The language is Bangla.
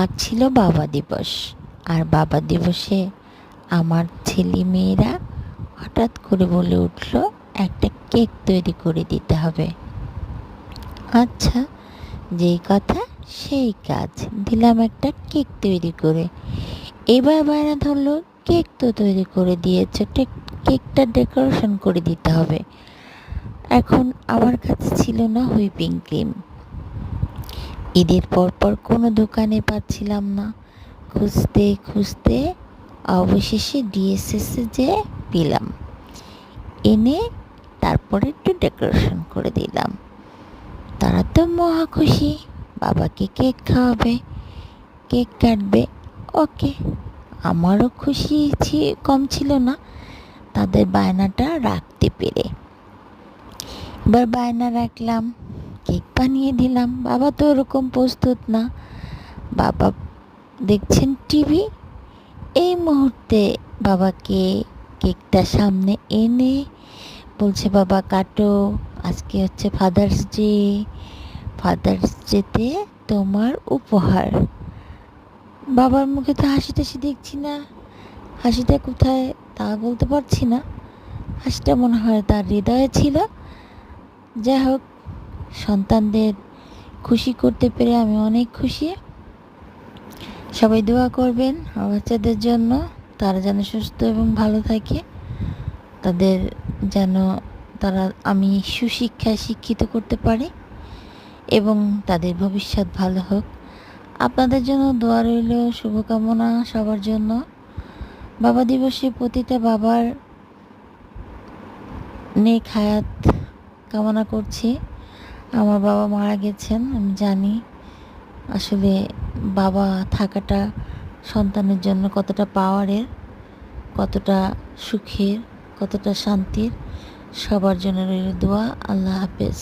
আজ ছিল বাবা দিবস। আর বাবা দিবসে আমার ছেলে মেয়েরা হঠাৎ করে বলে উঠল, একটা কেক তৈরি করে দিতে হবে। আচ্ছা, যেই কথা সেই কাজ, দিলাম একটা কেক তৈরি করে। এবার বায়না ধরলো, কেক তো তৈরি করে দিয়েছে, কেকটা ডেকোরেশন করে দিতে হবে। এখন আমার কাছে ছিল না হুইপিং ক্রিম। ঈদের পর কোনো দোকানে পাচ্ছিলাম না। খুঁজতে খুঁজতে অবশেষে ডিএসএসে যে পেলাম, এনে তারপরে একটু ডেকোরেশন করে দিলাম। তারা তো মহা খুশি, বাবাকে কেক খাওয়াবে, কেক কাটবে। ওকে, আমারও খুশি কম ছিল না তাদের বায়নাটা রাখতে পেরে। এবার বায়না রাখলাম, কেক বানিয়ে দিলাম। বাবা তো ওরকম প্রস্তুত না। বাবা দেখছেন টিভি। এই মুহূর্তে বাবাকে কেকটা সামনে এনে বলছে, বাবা কাটো, আজকে হচ্ছে ফাদার্স ডে, ফাদার্স ডেতে তোমার উপহার। বাবার মুখে তো হাসি টাসি দেখছি না, হাসিটা কোথায় তা বলতে পারছি না। হাসিটা মনে হয় তার হৃদয়ে ছিল। যাই হোক, সন্তানদের খুশি করতে পেরে আমি অনেক খুশি। সবাই দোয়া করবেন আমার বাচ্চাদের জন্য, তারা যেন সুস্থ এবং ভালো থাকে, তাদের যেন আমি সুশিক্ষায় শিক্ষিত করতে পারি এবং তাদের ভবিষ্যৎ ভালো হোক। আপনাদের জন্য দোয়া রইল, শুভকামনা সবার জন্য। বাবা দিবসে প্রতিটা বাবার নেক হায়াত কামনা করছি। আমার বাবা মারা গেছেন, আমি জানি আসলে বাবা থাকাটা সন্তানের জন্য কতটা পাওয়ারের, কতটা সুখের, কতটা শান্তির। সবার জন্য রইল দোয়া। আল্লাহ হাফেজ।